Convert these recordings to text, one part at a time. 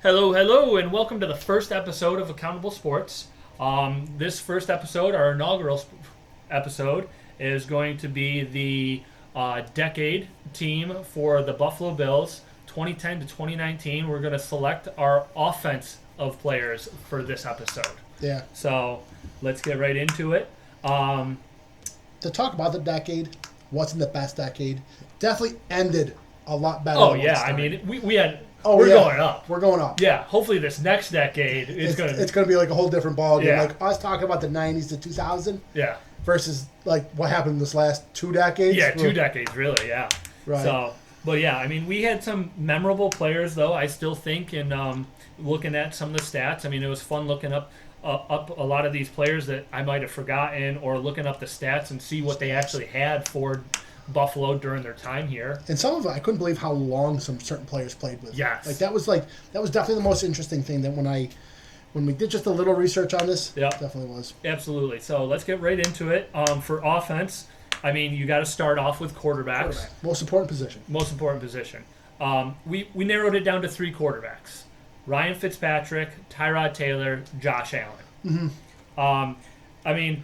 Hello, hello, and welcome to the first episode of Accountable Sports. This first episode, our inaugural episode, is going to be the decade team for the Buffalo Bills, 2010 to 2019. We're going to select our offense of players for this episode. Yeah. So let's get right into it. To talk about the decade, wasn't the best decade. Definitely ended a lot better. Oh than what it yeah, I started. mean we're yeah. going up. We're going up. Yeah, hopefully this next decade It's going to be like a whole different ball game. Yeah. Like us talking about the 90s to 2000 yeah. versus like what happened in this last 2 decades. Yeah, 2 decades, really, yeah. Right. So, but yeah, I mean, we had some memorable players, though, I still think, and looking at some of the stats. I mean, it was fun looking up a lot of these players that I might have forgotten, or looking up the stats and see what they actually had for Buffalo during their time here. And some of it, I couldn't believe how long some certain players played with. Yes. That was definitely the most interesting thing that when we did just a little research on this, Yeah. definitely was. Absolutely. So let's get right into it. For offense, I mean, you got to start off with quarterbacks. Quarterback. Most important position. Most important position. We narrowed it down to 3 quarterbacks: Ryan Fitzpatrick, Tyrod Taylor, Josh Allen. I mean,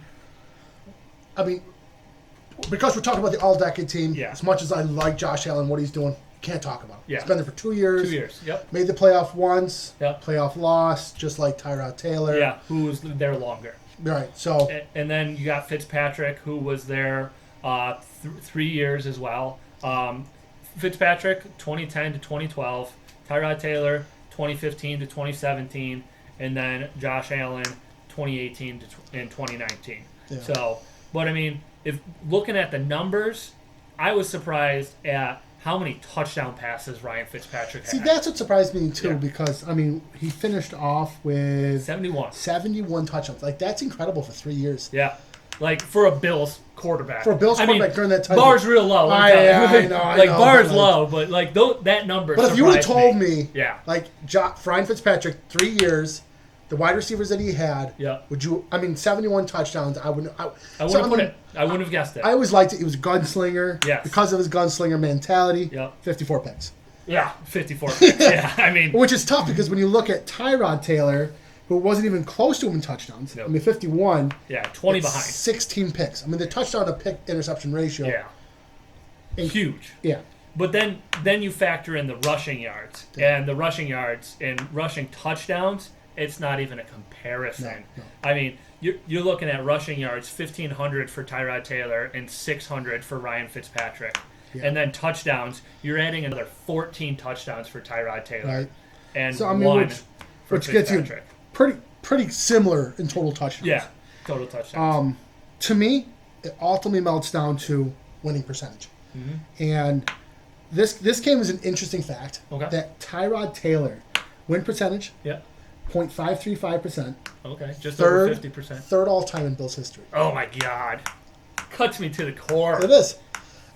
because we're talking about the all-decade team, Yeah. as much as I like Josh Allen, what he's doing, can't talk about. Yeah. He's been there for 2 years. 2 years. Yep. Made the playoff once. Yep. Playoff loss, just like Tyrod Taylor. Yeah. Who was there longer? Right. So And then you got Fitzpatrick, who was there 3 years as well. Fitzpatrick, 2010 to 2012. Tyrod Taylor, 2015 to 2017. And then Josh Allen, 2018 and 2019. Yeah. So, but I mean, if looking at the numbers, I was surprised at how many touchdown passes Ryan Fitzpatrick had. see, that's what surprised me too, Yeah. because he finished off with 71. 71 touchdowns. Like that's incredible for 3 years. Yeah. Like for a Bills quarterback. For a Bills I mean, quarterback during that time. bar's real low. I know, like bar's but, low, but like that number. But if you would have surprised told me, Yeah. like Ryan Fitzpatrick, 3 years, the wide receivers that he had, Yeah. would you? I mean, 71 touchdowns. I wouldn't. I wouldn't have guessed it. I always liked it. He was a gunslinger. Yes. Because of his gunslinger mentality. Yep. 54 picks. Yeah, 54 picks. Yeah, I mean, Which is tough because when you look at Tyrod Taylor, who wasn't even close to him in touchdowns, Nope. I mean, 51. yeah, 20 it's behind. 16 picks. I mean, the touchdown to pick interception ratio. Yeah. Huge. Yeah. But then you factor in the rushing yards. Yeah. And the rushing yards and rushing touchdowns, it's not even a comparison. No. I mean, you're looking at rushing yards, 1,500 for Tyrod Taylor and 600 for Ryan Fitzpatrick. Yeah. And then touchdowns, you're adding another 14 touchdowns for Tyrod Taylor. Right. And So, I mean, one which for gets you Fitzpatrick. pretty similar in total touchdowns. Yeah, total touchdowns. To me, it ultimately melts down to winning percentage. Mm-hmm. And this game is an interesting fact Okay. that Tyrod Taylor win percentage Yeah. 0.535%, Okay. Just third over 50%. third all time in Bills history. Oh my God. Cuts me to the core. It is.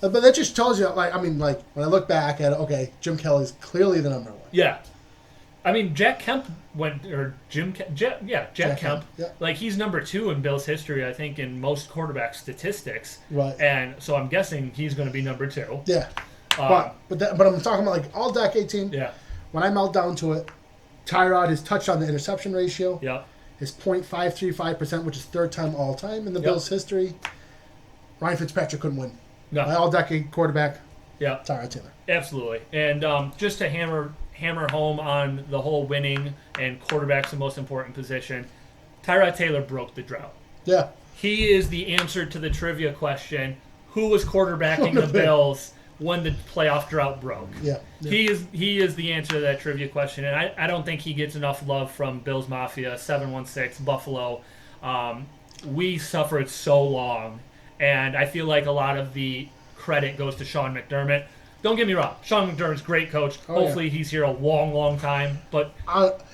But that just tells you, like when I look back at it, okay, Jim Kelly's clearly the number one. Yeah. I mean, Jack Kemp went, or Jim, Jack Kemp. Kemp, yeah. Like, he's number 2 in Bills history, I think, in most quarterback statistics. Right. And so I'm guessing he's going to be number 2. Yeah. But I'm talking about like all decade team. Yeah. When I melt down to it, Tyrod, his touchdown to interception ratio Yeah. is 0.535%, which is third time all time in the Yep. Bills history. Ryan Fitzpatrick couldn't win. No. My all decade quarterback, Yeah. Tyrod Taylor. Absolutely. And just to hammer home on the whole winning and quarterback's the most important position, Tyrod Taylor broke the drought. Yeah. He is the answer to the trivia question: who was quarterbacking the Bills when the playoff drought broke? Yeah. He is the answer to that trivia question, and I don't think he gets enough love from Bills Mafia 716 Buffalo. We suffered so long, and I feel like a lot of the credit goes to Sean McDermott. Don't get me wrong, Sean McDermott's a great coach. Oh, Hopefully he's here a long time. But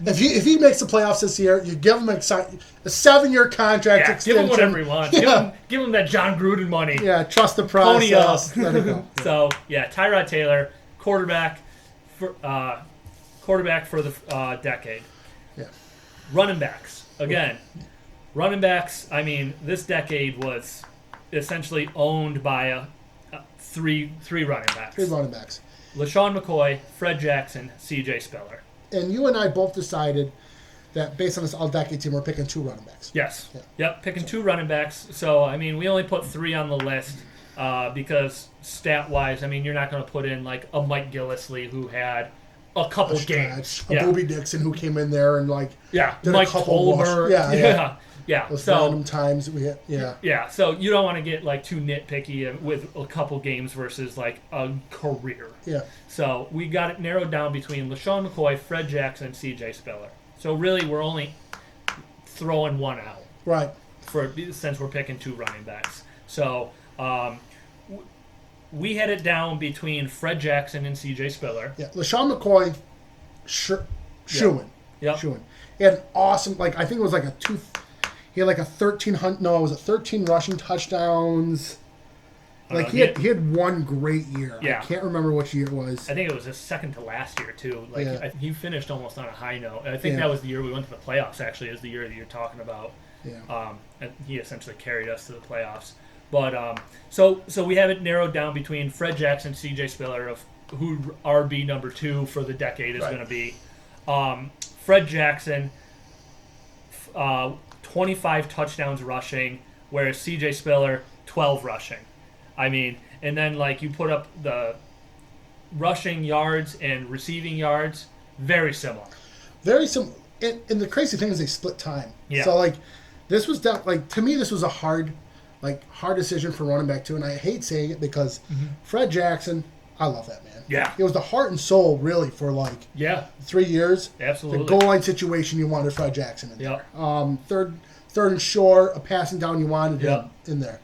If he makes the playoffs this year, you give him a 7-year contract yeah, give extension. him whatever he wants. Yeah. Give him that John Gruden money. Yeah, trust the Pony up. process. Let it go. So yeah, Tyrod Taylor, quarterback for the decade. Yeah. Running backs again. Running backs. I mean, this decade was essentially owned by three running backs. 3 running backs. LaShawn McCoy, Fred Jackson, C.J. Spiller. and you and I both decided that based on this all-decade team, we're picking 2 running backs. Yes. Yeah. Yep. Picking 2 running backs. So I mean, we only put 3 on the list because stat-wise, I mean, you're not going to put in like a Mike Gillislee who had a couple games. A Bobby Dixon who came in there and like Yeah. did Mike a couple Tolbert. Yeah. Those So random times we hit. Yeah. yeah. So you don't want to get like too nitpicky with a couple games versus like a career. Yeah. So we got it narrowed down between LaShawn McCoy, Fred Jackson, and C.J. Spiller. So really, we're only throwing one out Right. since we're picking 2 running backs. So we had it down between Fred Jackson and C.J. Spiller. Yeah. LaShawn McCoy, shooing. Yep. Shooing. He had an awesome, like, I think it was like he had like a 13 rushing touchdowns. Like, he had one great year. Yeah. I can't remember which year it was. I think it was his second to last year, too. Like Yeah. he finished almost on a high note. I think that was the year we went to the playoffs, actually, is the year that you're talking about. Yeah. And he essentially carried us to the playoffs. But so we have it narrowed down between Fred Jackson, C.J. Spiller, of who RB number 2 for the decade is Right. going to be. Fred Jackson, 25 touchdowns rushing, whereas C.J. Spiller, 12 rushing. I mean, and then like you put up the rushing yards and receiving yards, very similar. Very similar. And the crazy thing is they split time. Yeah. So like, this was to me this was a hard decision for running back too. And I hate saying it because Fred Jackson, I love that man. Yeah. It was the heart and soul really for like Yeah, 3 years. absolutely. The goal line situation you wanted Fred Jackson in there. Yep. Third and short, a passing down you wanted him Yep. in there.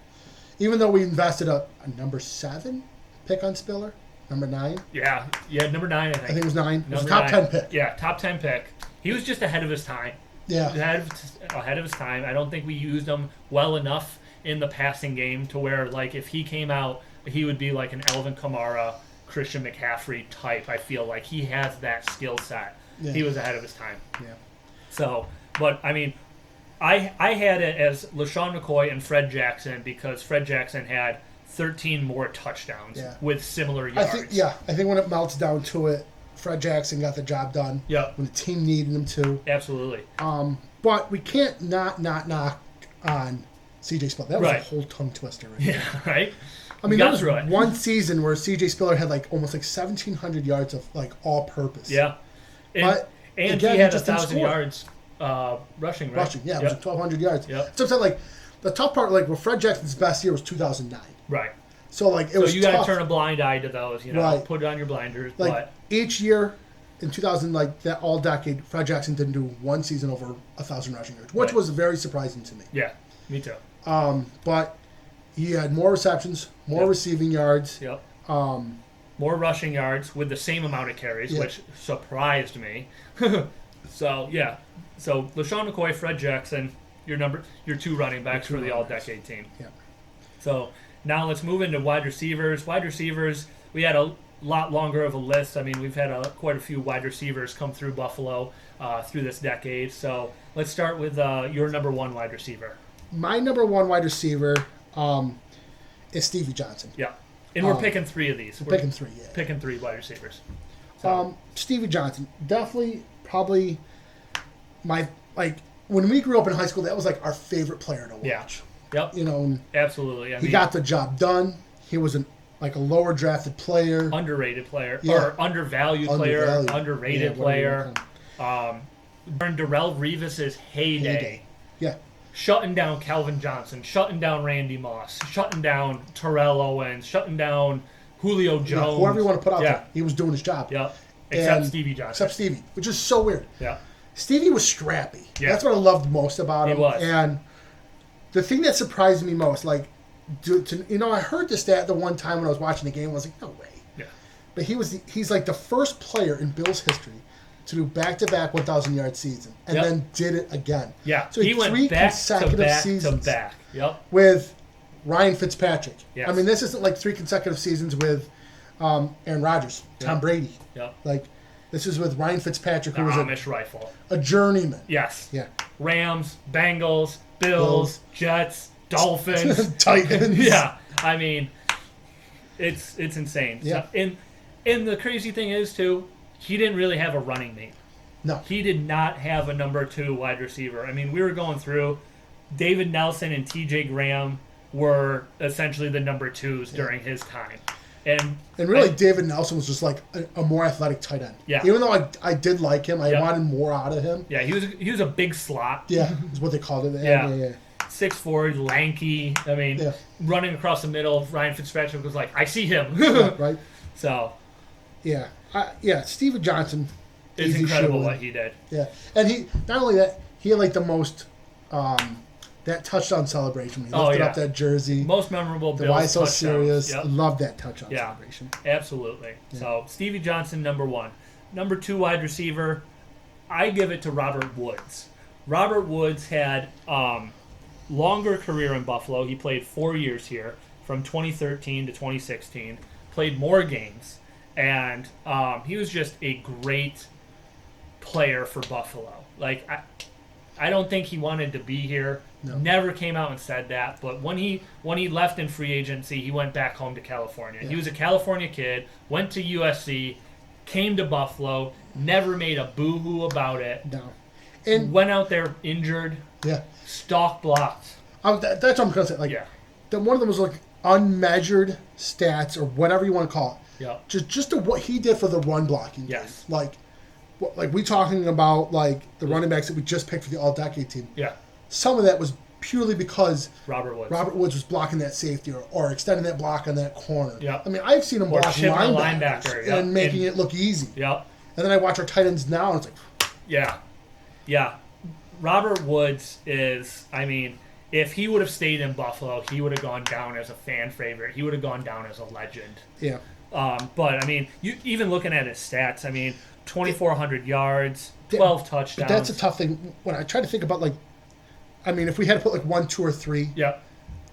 Even though we invested a number 7 pick on Spiller, number 9. Yeah, number 9, I think. I think it was 9. It was a Number top 9. 10 pick. Yeah, top 10 pick. He was just ahead of his time. Yeah. Ahead of his time. I don't think we used him well enough in the passing game to where, like, if he came out, he would be like an Alvin Kamara, Christian McCaffrey type. I feel like he has that skill set. Yeah. He was ahead of his time. Yeah. So, but I mean, I had it as LaShawn McCoy and Fred Jackson because Fred Jackson had 13 more touchdowns with similar yards. I think when it melts down to it, Fred Jackson got the job done. Yep. When the team needed him to. Absolutely. But we can't not knock on C.J. Spiller. That was a whole tongue twister. Right Yeah. Right. I mean, there was one season where C.J. Spiller had like almost like 1,700 yards of like all-purpose. Yeah. And again, he had just 1,000 yards rushing, right? Rushing, yeah. It was like 1,200 yards. Yep. So I'm saying, like, the tough part, like, well, Fred Jackson's best year was 2009. Right. So, like, it was you got to turn a blind eye to those, Right. Put it on your blinders. Like, but each year in 2000, like, that all-decade, Fred Jackson didn't do one season over 1,000 rushing yards, which was very surprising to me. Yeah, me too. But he had more receptions, more receiving yards. Yep. More rushing yards with the same amount of carries, which surprised me. So, yeah. So, LaShawn McCoy, Fred Jackson, your 2 running backs for the all-decade team. Yeah. So, now let's move into wide receivers. Wide receivers, we had a lot longer of a list. I mean, we've had quite a few wide receivers come through Buffalo through this decade. So, let's start with your number 1 wide receiver. My number 1 wide receiver is Stevie Johnson. Yeah. And we're picking 3 of these. We're picking 3, yeah. Picking 3 wide receivers. So. Stevie Johnson, definitely, probably my, like, when we grew up in high school, that was like our favorite player to watch. Yep. Absolutely. He got the job done. He was a lower drafted player. Underrated player. Or undervalued player. Underrated player. During Darrelle Revis' heyday. Yeah. Shutting down Calvin Johnson, shutting down Randy Moss, shutting down Terrell Owens, shutting down Julio Jones. Whoever you want to put out there, he was doing his job. Yep. Except Stevie Johnson. Except Stevie, which is so weird. Yeah. Stevie was scrappy. Yeah. That's what I loved most about him. He was. And the thing that surprised me most, like, I heard this stat the one time when I was watching the game. I was like, no way. Yeah. But he's like the first player in Bills history to do back-to-back 1,000-yard season, and then did it again. Yeah, so he went 3 back consecutive to back seasons to back. Yep. with Ryan Fitzpatrick. Yes. I mean, this isn't like 3 consecutive seasons with Aaron Rodgers, Tom Brady. Yep. Like, this is with Ryan Fitzpatrick, who was Amish rifle. a journeyman. Yes. Yeah. Rams, Bengals, Bills, Jets, Dolphins, Titans. Yeah, I mean, it's insane. Yeah. So, and the crazy thing is too, he didn't really have a running mate. No. He did not have a number 2 wide receiver. I mean, we were going through. David Nelson and T.J. Graham were essentially the number 2s during his time. And really, David Nelson was just like a more athletic tight end. Yeah. Even though I did like him, I wanted more out of him. Yeah, he was a big slot. Yeah, is what they called it. Yeah. 6'4", lanky. I mean, running across the middle. Ryan Fitzpatrick was like, I see him. Right. So. Yeah. Steven Johnson. It's incredible what he did. Yeah. And he, not only that, he had like the most, that touchdown celebration. He lifted up that jersey. Most memorable The Bills Why So touchdowns. Serious. Yep. Love that touchdown celebration. Absolutely. Yeah. So, Stevie Johnson, number 1. Number 2 wide receiver, I give it to Robert Woods. Robert Woods had longer career in Buffalo. He played 4 years here, from 2013 to 2016. Played more games. And he was just a great player for Buffalo. Like, I don't think he wanted to be here. No. Never came out and said that. But when he left in free agency, he went back home to California. Yeah. He was a California kid, went to USC, came to Buffalo, never made a boo-hoo about it. No. And went out there injured, stalk blocked. That's what I'm going to say. Like, one of them was like unmeasured stats or whatever you want to call it. Yeah. Just what he did for the run blocking. Yes. Game. Like we talking about like the running backs that we just picked for the All-Decade team. Yeah. Some of that was purely because Robert Woods was blocking that safety or extending that block on that corner. Yeah. I mean, I've seen him block linebackers and making it look easy. Yeah. And then I watch our tight ends now, and it's like, yeah. Robert Woods is, I mean, if he would have stayed in Buffalo, he would have gone down as a fan favorite. He would have gone down as a legend. Yeah. But I mean, you even looking at his stats, I mean, 2,400 yards, 12 touchdowns. But that's a tough thing. When I try to think about, like, I mean, if we had to put like 1, 2, or 3,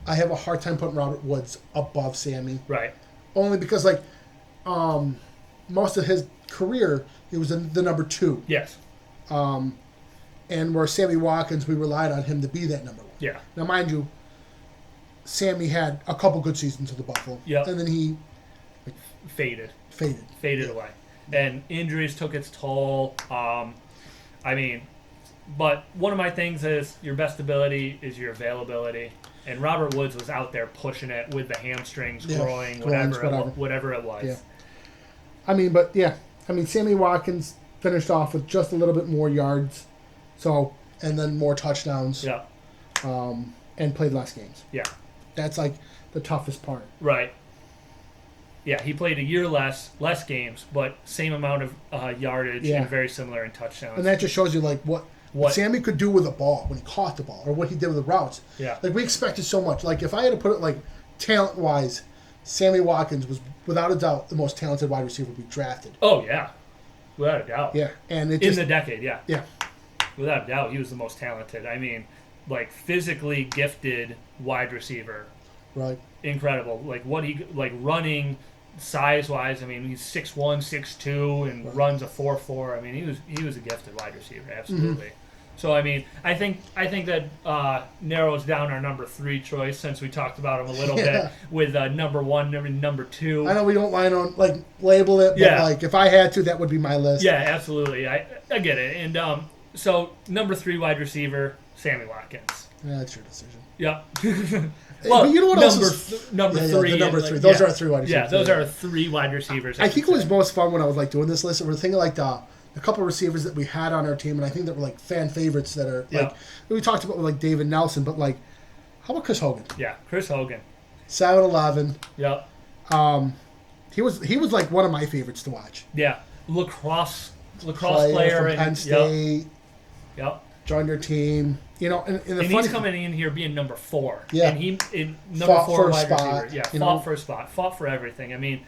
I have a hard time putting Robert Woods above Sammy. Right. Only because, like, most of his career, he was the number 2. Yes. And where Sammy Watkins, we relied on him to be that number 1. Yeah. Now, mind you, Sammy had a couple good seasons with the Buffalo. Yeah. And then he faded away. And injuries took its toll. I mean, but one of my things is your best ability is your availability. And Robert Woods was out there pushing it with the hamstrings, growing, whatever it was. Yeah. I mean, Sammy Watkins finished off with just a little bit more yards, and then more touchdowns. Yeah. And played less games. Yeah. That's like the toughest part. Right. Yeah, he played a year less games, but same amount of yardage and very similar in touchdowns. And that just shows you like what Sammy could do with the ball when he caught the ball, or what he did with the routes. Yeah. Like we expected so much. Like if I had to put it like talent wise, Sammy Watkins was without a doubt the most talented wide receiver we drafted. Oh yeah, without a doubt. Yeah, and in the decade, yeah. Yeah. Without a doubt, he was the most talented. I mean, like physically gifted wide receiver. Right. Incredible. Like what he running. Size-wise, I mean, he's 6'1", 6'2", and runs a 4.4. I mean, he was a gifted wide receiver, absolutely. Mm-hmm. So, I mean, I think that narrows down our number 3 choice since we talked about him a little bit with number 1, number 2. I know we don't label it, but like if I had to, that would be my list. Yeah, absolutely. I get it. And so number 3 wide receiver, Sammy Watkins. Yeah, that's your decision. Yeah. Well, but you know what else number 3. The number 3. Those are our 3 wide receivers. Yeah, those are our 3 wide receivers. I think it was most fun when I was like doing this list. We're thinking like the couple of receivers that we had on our team, and I think that were like fan favorites that are like we talked about with like David Nelson, but like how about Chris Hogan? Yeah, Chris Hogan. 7'11". Yep. He was like one of my favorites to watch. Yeah, lacrosse player from Penn State. Yep. Joined our team. You know, and he's coming in here being number 4. Yeah. And he number fought 4 wide spot, receiver. Yeah, fought for a spot. Fought for everything. I mean,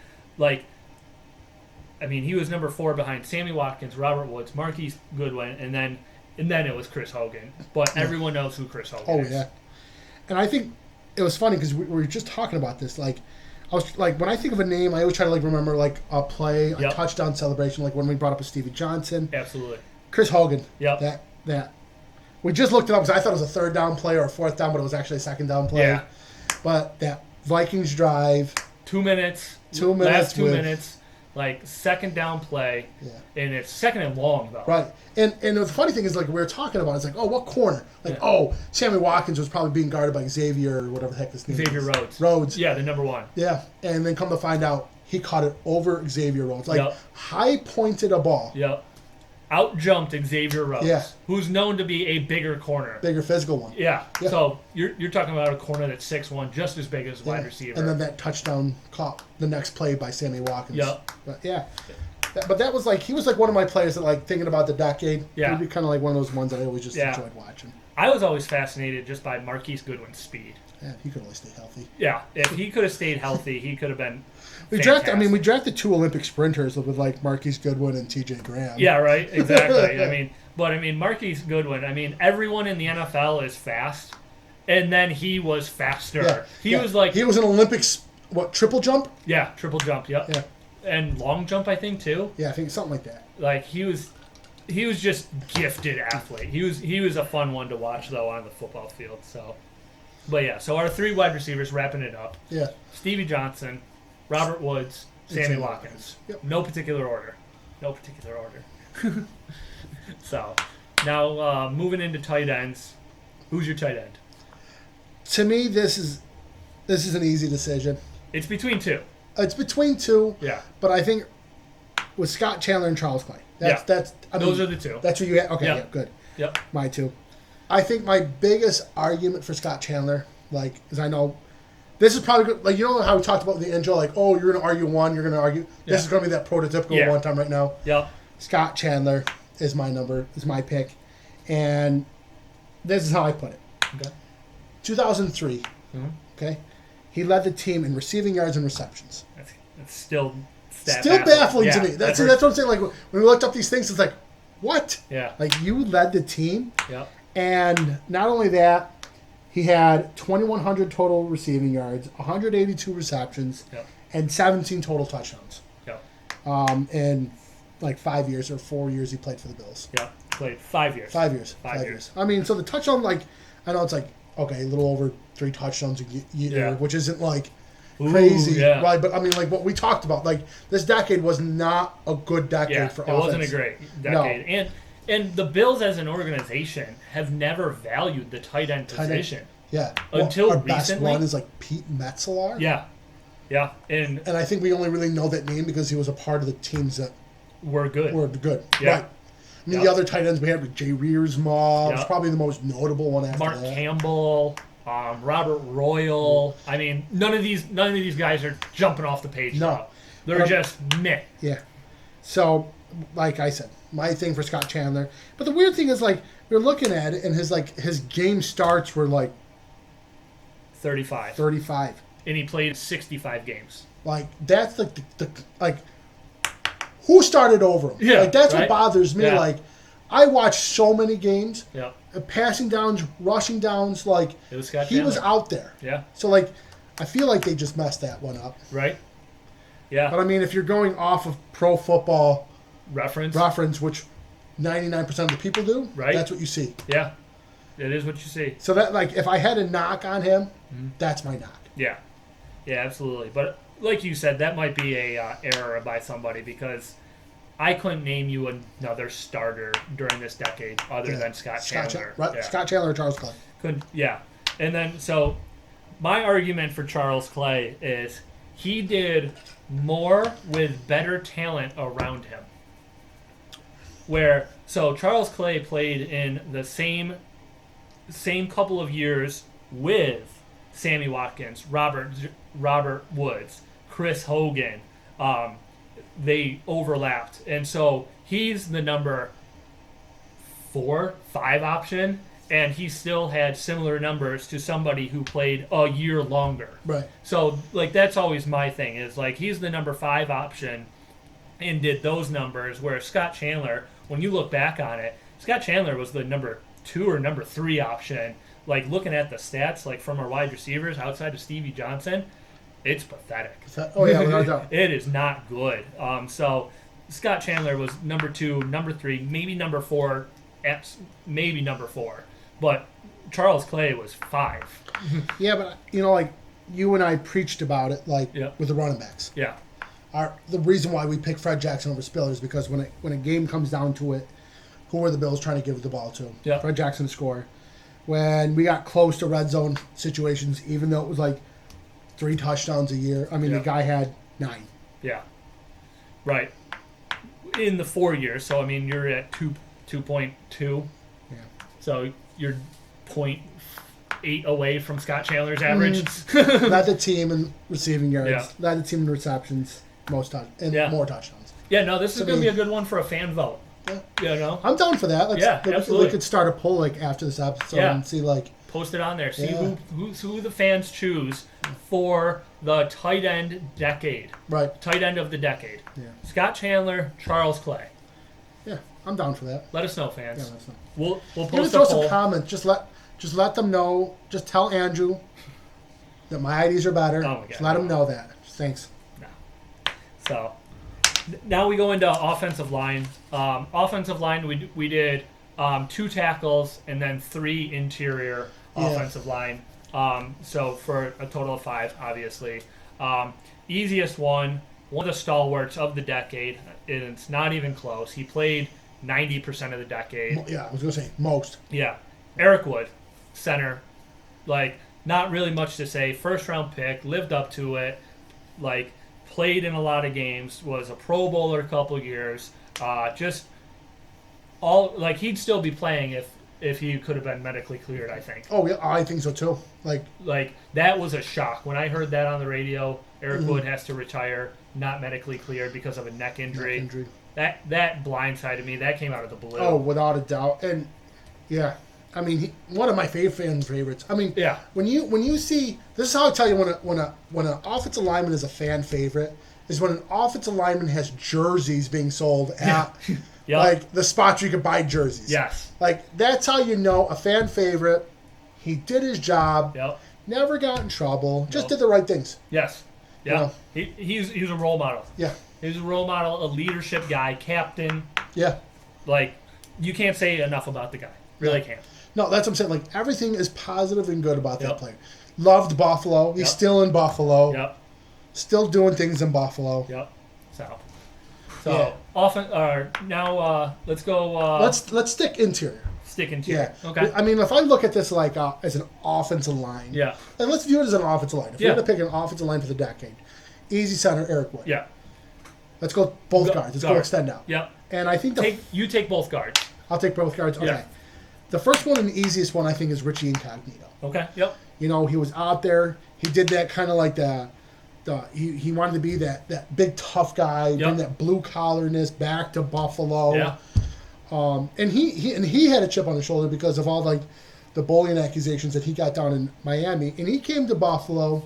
he was number 4 behind Sammy Watkins, Robert Woods, Marquise Goodwin, and then it was Chris Hogan. But everyone knows who Chris Hogan is. Oh, yeah. And I think it was funny because we were just talking about this. Like, I was like, when I think of a name, I always try to like remember like a play, a touchdown celebration, like when we brought up a Stevie Johnson. Absolutely. Chris Hogan. Yep. That. We just looked it up because I thought it was a 3rd down play or a 4th down, but it was actually a 2nd down play. Yeah. But that Vikings drive. 2 minutes. 2 minutes. Last 2 minutes. like second down play, Yeah. and it's second and long though. Right. And the funny thing is, like, we were talking about, it's like, oh, what corner? Like, Sammy Watkins was probably being guarded by Xavier or whatever the heck his name Xavier is. Rhodes. Rhodes. Yeah, the number one. Yeah. And then come to find out, he caught it over Xavier Rhodes. Like, high pointed a ball. Yep. Out jumped Xavier Rhodes, Yeah. who's known to be a bigger corner. Bigger physical one. Yeah. Yeah. So you're talking about a corner that's 6'1", just as big as wide receiver. And then that touchdown caught the next play by Sammy Watkins. Yep. But yeah. But that was like, he was like one of my players that, like, thinking about the decade. Yeah. He'd be kind of like one of those ones that I always just enjoyed watching. I was always fascinated just by Marquise Goodwin's speed. Yeah, he could only stay healthy. Yeah, if he could have stayed healthy, he could have been. We drafted 2 Olympic sprinters with like Marquise Goodwin and T.J. Graham. Yeah, right. Exactly. Marquise Goodwin. Everyone in the NFL is fast, and then he was faster. Yeah. He was an Olympics triple jump? Yeah, triple jump. Yep. Yeah. And long jump, I think too. Yeah, I think something like that. Like he was just gifted athlete. He was a fun one to watch though on the football field. So, but yeah. So our 3 wide receivers, wrapping it up. Yeah. Stevie Johnson, Robert Woods, Sammy Watkins. Yep. No particular order. So, now moving into tight ends. Who's your tight end? To me, this is an easy decision. It's between 2. It's between 2. Yeah. But I think with Scott Chandler and Charles Clay. Those are the 2. That's who you had? Okay, Yep. yeah, good. Yep. My 2. I think my biggest argument for Scott Chandler, like, is I know this is probably good. Like, you know how we talked about the intro, like, oh, you're going to argue one, you're going to argue. Yeah. This is going to be that prototypical one time right now. Yep. Scott Chandler is my pick. And this is how I put it. Okay. 2003, okay? He led the team in receiving yards and receptions. That's still baffling to me. That's what I'm saying. Like, when we looked up these things, it's like, what? Yeah. Like, you led the team? Yep. And not only that, he had 2,100 total receiving yards, 182 receptions, and 17 total touchdowns. Yep. In like 5 years or 4 years he played for the Bills. Yeah. Played 5 years. 5 years. 5 years. I mean, so the touchdown, like, I know it's like, okay, a little over 3 touchdowns a year, which isn't like crazy, right? But I mean, like what we talked about, like this decade was not a good decade for offense. It wasn't a great decade. No. And the Bills as an organization have never valued the tight end position. Yeah. Until our recently. Best one is like Pete Metzelaar. Yeah. Yeah. And I think we only really know that name because he was a part of the teams that were good. Yeah. Right. I mean, the other tight ends we had were Jay Reersma. Was probably the most notable one after Mark that. Campbell, Robert Royal. I mean, none of these guys are jumping off the page. No. Now. They're just meh. Yeah. So, like I said, my thing for Scott Chandler. But the weird thing is, like, we're looking at it, and his game starts were like 35. And he played 65 games. Like, that's like the who started over him? Yeah, like that's what bothers me. Yeah. Like, I watched so many games. Yeah. Passing downs, rushing downs, like it was Scott he Chandler. was out there. Yeah. So like, I feel like they just messed that one up. Right. Yeah. But I mean, if you're going off of Pro Football Reference, which 99% of the people do, right? That's what you see. Yeah. It is what you see. So that, like, if I had a knock on him, that's my knock. Yeah. Yeah, absolutely. But like you said, that might be a error by somebody because I couldn't name you another starter during this decade other than Scott Chandler. Scott Chandler or Charles Clay. And then, so my argument for Charles Clay is he did more with better talent around him. So Charles Clay played in the same couple of years with Sammy Watkins, Robert Woods, Chris Hogan. They overlapped, and so he's the number 4-5 option, and he still had similar numbers to somebody who played a year longer. Right. So, like, that's always my thing is, like, he's the number 5 option and did those numbers, where Scott Chandler, when you look back on it, Scott Chandler was the number 2 or number 3 option. Like, looking at the stats, like, from our wide receivers outside of Stevie Johnson, it's pathetic. Oh, yeah, without doubt. It is not good. So Scott Chandler was number 2, number 3, maybe number 4, maybe number 4. But Charles Clay was 5. Yeah, but, you know, like, you and I preached about it, like, with the running backs. Yeah. the reason why we pick Fred Jackson over Spiller is because when a game comes down to it, who are the Bills trying to give the ball to? Yeah. Fred Jackson to score. When we got close to red zone situations, even though it was like 3 touchdowns a year, I mean, the guy had 9. Yeah. Right. In the 4 years, so I mean, you're at 2.2. Yeah. So you're 0.8 away from Scott Chandler's average. Led the team in receiving yards. Yeah. Led the team in receptions, more touchdowns. Yeah, no, this is going to be a good one for a fan vote. Yeah. You know? I'm down for that. Absolutely. We could start a poll like after this episode and see like post it on there. See who the fans choose for the tight end decade. Right. Tight end of the decade. Yeah. Scott Chandler, Charles Clay. Yeah, I'm down for that. Let us know, fans. Yeah, let us know. We'll post even throw some comments. Just let them know. Just tell Andrew that my IDs are better. Oh my God. Just let him know that. Thanks. No. So now we go into offensive line. Offensive line, we did 2 tackles and then 3 interior offensive line. So for a total of 5, obviously. Easiest one of the stalwarts of the decade, and it's not even close. He played 90% of the decade. Yeah, I was going to say most. Yeah. Eric Wood, center. Like, not really much to say. First round pick, lived up to it. Like, played in a lot of games, was a Pro Bowler a couple years. He'd still be playing if he could have been medically cleared, I think. Oh, yeah, I think so too. Like that was a shock. When I heard that on the radio, Eric Wood has to retire, not medically cleared because of a neck injury. That blindsided me. That came out of the blue. Oh, without a doubt. And, yeah. I mean, one of my favorites. I mean, when you see, this is how I tell you when an offensive lineman is a fan favorite is when an offensive lineman has jerseys being sold at like the spots you could buy jerseys. Yes. Like that's how you know a fan favorite. He did his job. Yep. Never got in trouble. Just did the right things. Yes. Yeah. You know? He's a role model. Yeah. He's a role model, a leadership guy, captain. Yeah. Like you can't say enough about the guy. Really can't. No, that's what I'm saying. Like, everything is positive and good about that player. Loved Buffalo. He's still in Buffalo. Yep. Still doing things in Buffalo. Yep. So often. Now let's go. Let's stick interior. Stick interior. Yeah. Okay. I mean, if I look at this like as an offensive line. Yeah. And let's view it as an offensive line. If you're going to pick an offensive line for the decade, easy center Eric Wood. Yeah. Let's go both guards. Let's go extend out. Yep. And I think you take both guards. I'll take both guards. Okay. Yeah. The first one and the easiest one I think is Richie Incognito. Okay. Yep. You know, he was out there. He did that kind of like he wanted to be that big tough guy, bring that blue collarness back to Buffalo. Yeah. And he had a chip on his shoulder because of all like the bullying accusations that he got down in Miami. And he came to Buffalo,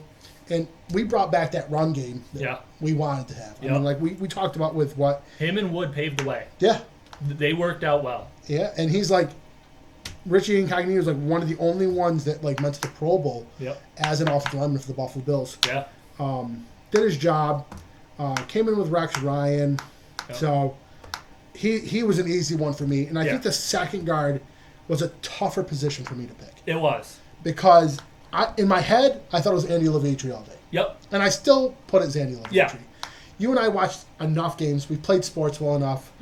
and we brought back that run game that we wanted to have. I mean, like we talked about with what him and Wood paved the way. Yeah. They worked out well. Yeah, and he's like. Richie Incognito is like one of the only ones that like went to the Pro Bowl as an offensive lineman for the Buffalo Bills. Yeah. Did his job. Came in with Rex Ryan. Yep. So he was an easy one for me. And I think the second guard was a tougher position for me to pick. It was. Because in my head, I thought it was Andy Levitre all day. Yep. And I still put it as Andy Levitre. Yeah. You and I watched enough games. We played sports well enough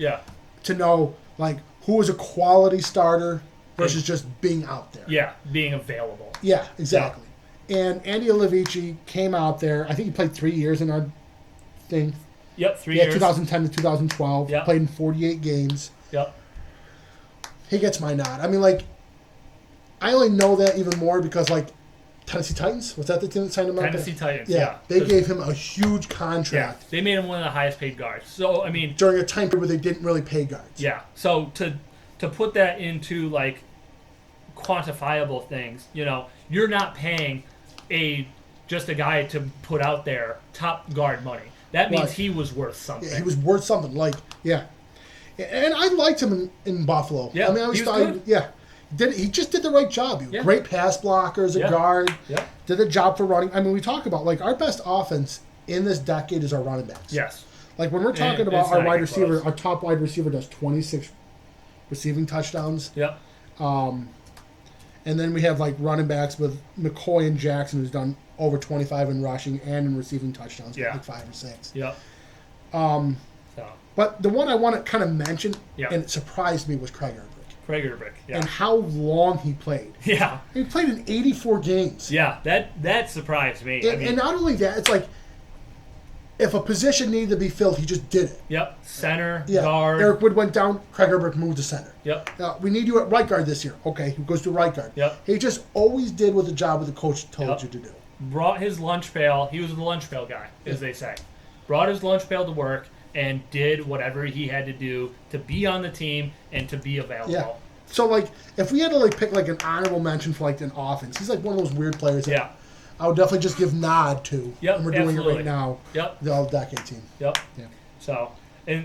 to know like who was a quality starter versus just being out there. Yeah, being available. Yeah, exactly. Yeah. And Andy Levitre came out there. I think he played 3 years in our thing. Yep, 3 years. 2010 to 2012. Yep. Played in 48 games. Yep. He gets my nod. I mean, like, I only know that even more because, like, Tennessee Titans? Was that the team that signed him up? Tennessee Titans, yeah. They gave him a huge contract. Yeah, they made him one of the highest paid guards. So, I mean... During a time period where they didn't really pay guards. Yeah. So, to put that into, like, quantifiable things, you know, you're not paying just a guy to put out there top guard money. That means he was worth something. Yeah, he was worth something. Like, yeah. And I liked him in Buffalo. Yeah, I mean, he was good. Yeah. He just did the right job. He was great pass blocker as a guard. Yeah. Did the job for running. I mean, we talk about, like, our best offense in this decade is our running backs. Yes. Like, when we're talking about our wide receiver, our top wide receiver does 26 receiving touchdowns. Yep. And then we have, like, running backs with McCoy and Jackson, who's done over 25 in rushing and in receiving touchdowns. Yeah. Like 5 or 6. Yep. But the one I want to kind of mention, and it surprised me, was Craig Urbick. Craig Urbick, yeah. And how long he played. Yeah. He played in 84 games. Yeah, that surprised me. And not only that, it's like, if a position needed to be filled, he just did it. Yep. Center, guard. Eric Wood went down, Craig Urbick moved to center. Yep. We need you at right guard this year. Okay, he goes to right guard. Yep. He just always did what the job of the coach told you to do. Brought his lunch pail. He was the lunch pail guy, as they say. Brought his lunch pail to work and did whatever he had to do to be on the team and to be available. Yeah. So, like, if we had to, like, pick, like, an honorable mention for, like, an offense, he's, like, one of those weird players that I would definitely just give nod to. Yep, and we're doing it right now. Yep. The All-Decade team. Yep. Yeah.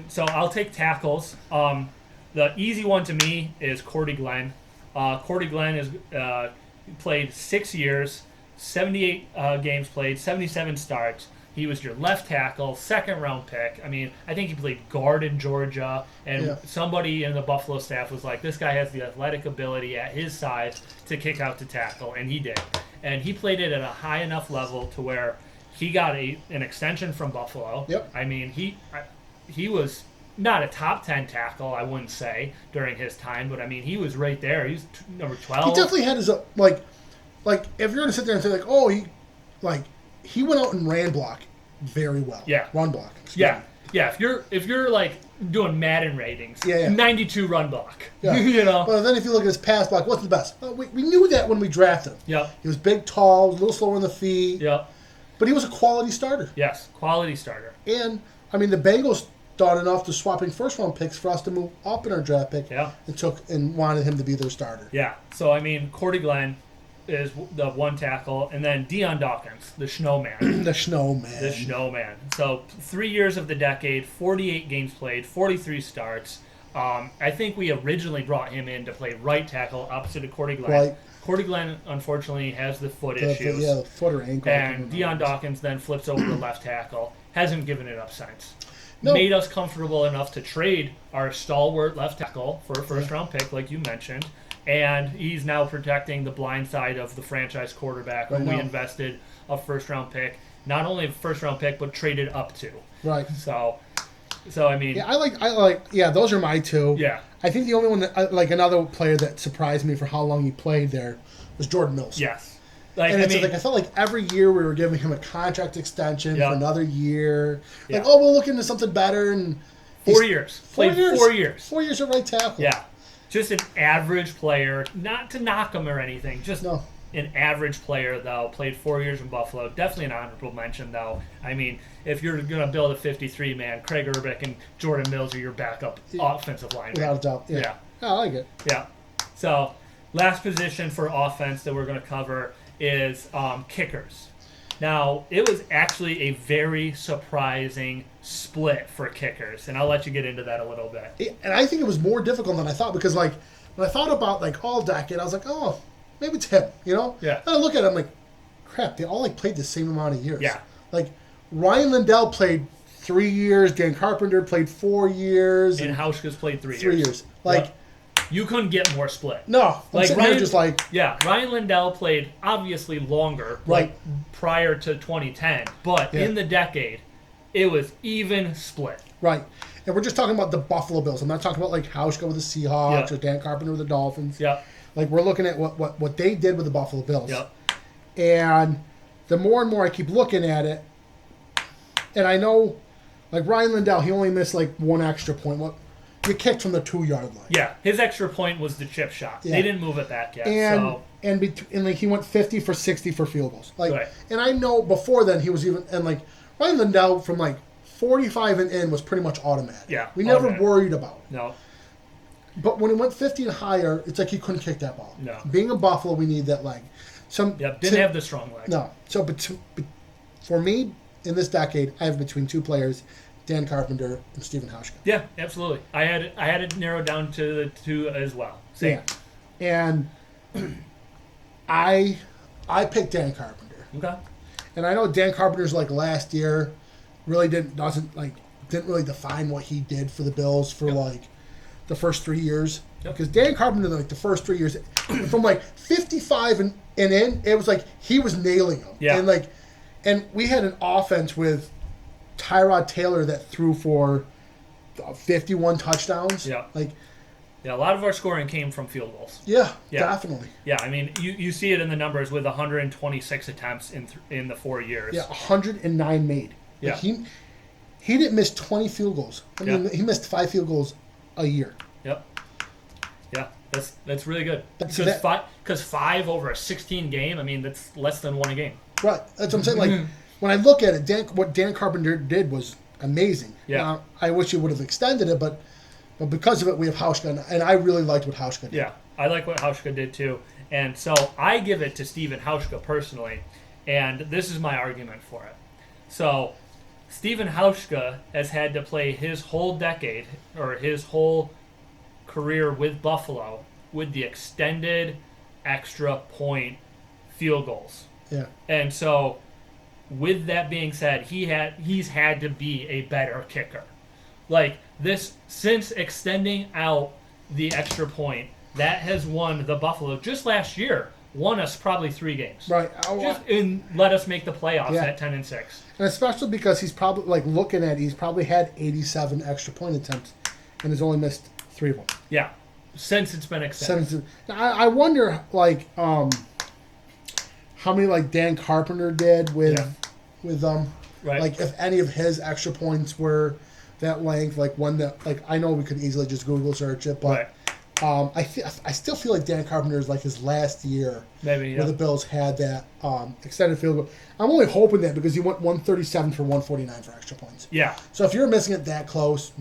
So I'll take tackles. The easy one to me is Cordy Glenn. Cordy Glenn has played 6 years, 78 games played, 77 starts. He was your left tackle, second-round pick. I mean, I think he played guard in Georgia, and somebody in the Buffalo staff was like, this guy has the athletic ability at his size to kick out to tackle, and he did. And he played it at a high enough level to where he got an extension from Buffalo. Yep. I mean, he was not a top 10 tackle, I wouldn't say, during his time, but I mean, he was right there. He was number 12. He definitely had his, like, if you're going to sit there and say, like, oh, he went out and ran block very well. Yeah. Run block. Yeah. Yeah. If you're like doing Madden ratings, 92 run block. Yeah. You know. But then if you look at his pass block, what's the best? Well, we knew that when we drafted him. Yep. He was big, tall, a little slower on the feet. Yep. But he was a quality starter. Yes, quality starter. And I mean, the Bengals thought enough to swapping first-round picks for us to move up in our draft pick. Yeah. And wanted him to be their starter. Yeah. So I mean, Cordy Glenn is the one tackle, and then Deion Dawkins, the Snowman. The Snowman. So 3 years of the decade, 48 games played, 43 starts. I think we originally brought him in to play right tackle opposite of Cordy Glenn. Right. Cordy Glenn, unfortunately, has the foot issues. The foot or ankle. And Deion Dawkins then flips over to left tackle. Hasn't given it up since. No. Made us comfortable enough to trade our stalwart left tackle for a first-round pick, like you mentioned. And he's now protecting the blind side of the franchise quarterback who we invested a first-round pick. Not only a first-round pick, but traded up to. Right. So I mean... Yeah, I like those are my two. Yeah. I think the only one that, like, another player that surprised me for how long he played there was Jordan Mills. Yes. I felt like every year we were giving him a contract extension for another year. Like, we'll look into something better. And 4 years. Played 4 years. 4 years at right tackle. Yeah. Just an average player, not to knock him or anything. Just an average player, though. Played 4 years in Buffalo. Definitely an honorable mention, though. I mean, if you're going to build a 53-man, Craig Urbick and Jordan Mills are your backup offensive linemen. Without a doubt. Yeah. I like it. Yeah. So, last position for offense that we're going to cover is kickers. Now, it was actually a very surprising split for kickers, and I'll let you get into that a little bit. And I think it was more difficult than I thought because, like, when I thought about, like, All-Decade, I was like, oh, maybe it's him, you know? Yeah. And I look at it, I'm like, crap, they all, like, played the same amount of years. Yeah. Like, Ryan Lindell played 3 years, Dan Carpenter played 4 years. And Hauschka's played 3 years. 3 years. Like... You couldn't get more split. No. Like Ryan, Ryan Lindell played obviously longer, right, prior to 2010, but in the decade, it was even split. Right. And we're just talking about the Buffalo Bills. I'm not talking about, like, Hauschka with the Seahawks or Dan Carpenter with the Dolphins. Yeah. Like, we're looking at what they did with the Buffalo Bills. Yep. And the more and more I keep looking at it, and I know, like, Ryan Lindell, he only missed, like, one extra point. You kicked from the 2-yard line. Yeah, his extra point was the chip shot. Yeah. They didn't move it back yet. And like he went 50 for 60 for field goals. Like, right. And I know before then he was even, and like Ryan Lindell from like 45 and in was pretty much automatic. Yeah, we never worried about it. No. But when he went 50 and higher, it's like he couldn't kick that ball. No. Being a Buffalo, we need that leg. Didn't have the strong leg. No. So, but for me in this decade, I have between two players. Dan Carpenter and Stephen Hauschka. Yeah, absolutely. I had it narrowed down to the two as well. Same. Yeah. And I picked Dan Carpenter. Okay. And I know Dan Carpenter's like last year really didn't really define what he did for the Bills for like the first 3 years. Yep. Because Dan Carpenter, like the first 3 years, from like 55 and in, it was like he was nailing them. Yeah. And we had an offense with Tyrod Taylor that threw for 51 touchdowns. Yeah. Like, yeah, a lot of our scoring came from field goals. Yeah, definitely. Yeah, I mean, you see it in the numbers with 126 attempts in the 4 years. Yeah, 109 made. Like Yeah. He didn't miss 20 field goals. I mean, he missed 5 field goals a year. Yep. Yeah, that's really good. Because Because 5 over a 16 game, I mean, that's less than 1 a game. Right. That's what I'm saying. Like, when I look at it, what Dan Carpenter did was amazing. Yeah. I wish he would have extended it, but because of it, we have Hauschka, and I really liked what Hauschka did. Yeah, I like what Hauschka did too. And so I give it to Stephen Hauschka personally, and this is my argument for it. So Stephen Hauschka has had to play his whole decade, or his whole career with Buffalo, with the extended extra point field goals. Yeah. And so with that being said, he's had to be a better kicker. Like this, since extending out the extra point, that has won the Buffalo just last year. Won us probably 3 games. Right. And let us make the playoffs at 10-6. And especially because he's probably he's probably had 87 extra point attempts, and has only missed 3 of them. Yeah, since it's been extended. I wonder how many Dan Carpenter did with right. Like if any of his extra points were that length, one that I know we could easily just Google search it, but I still feel like Dan Carpenter is his last year where the Bills had that extended field goal. I'm only hoping that because he went 137 for 149 for extra points. Yeah. So if you're missing it that close,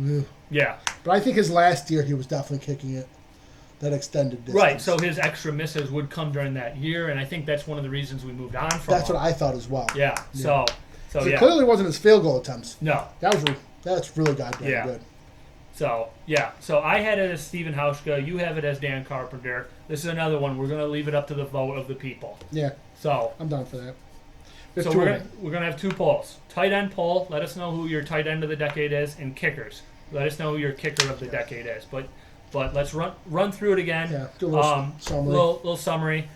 yeah. But I think his last year he was definitely kicking it that extended distance. Right. So his extra misses would come during that year, and I think that's one of the reasons we moved on from. That's what I thought as well. Yeah. So it clearly wasn't his field goal attempts. No. That's really goddamn good. So, So I had it as Stephen Hauschka. You have it as Dan Carpenter. This is another one. We're going to leave it up to the vote of the people. Yeah. So I'm down for that. So we're going to have 2 polls. Tight end poll. Let us know who your tight end of the decade is. And kickers. Let us know who your kicker of the decade is. But let's run through it again. Yeah. Do a little summary. Little summary.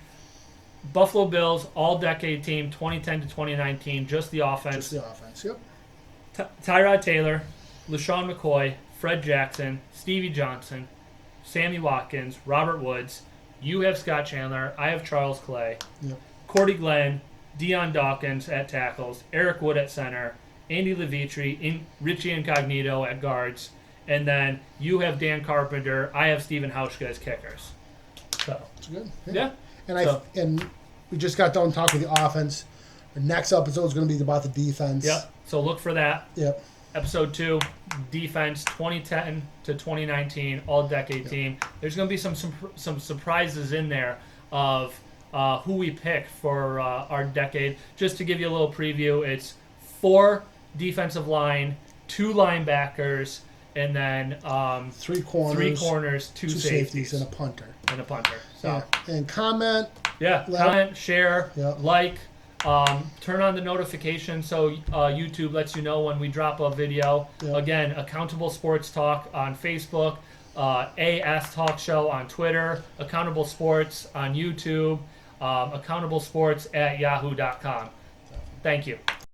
Buffalo Bills all-decade team, 2010 to 2019. Just the offense. Just the offense. Yep. Tyrod Taylor, LaShawn McCoy, Fred Jackson, Stevie Johnson, Sammy Watkins, Robert Woods. You have Scott Chandler. I have Charles Clay. Yep. Cordy Glenn, Deion Dawkins at tackles, Eric Wood at center, Andy Levitri, Richie Incognito at guards, and then you have Dan Carpenter. I have Stephen Hauschka as kickers. So that's good. Yeah. And we just got done talking the offense. Our next episode is going to be about the defense. Yep. So look for that. Yep. Episode 2, defense, 2010 to 2019, all-decade team. There's going to be some surprises in there of who we pick for our decade. Just to give you a little preview, it's 4 defensive line, 2 linebackers, and then 3 corners, 2 safeties, and a punter. So and comment. Yeah, comment, share, like. Turn on the notification so YouTube lets you know when we drop a video. Yep. Again, Accountable Sports Talk on Facebook, AS Talk Show on Twitter, Accountable Sports on YouTube, accountable sports at yahoo.com. Thank you.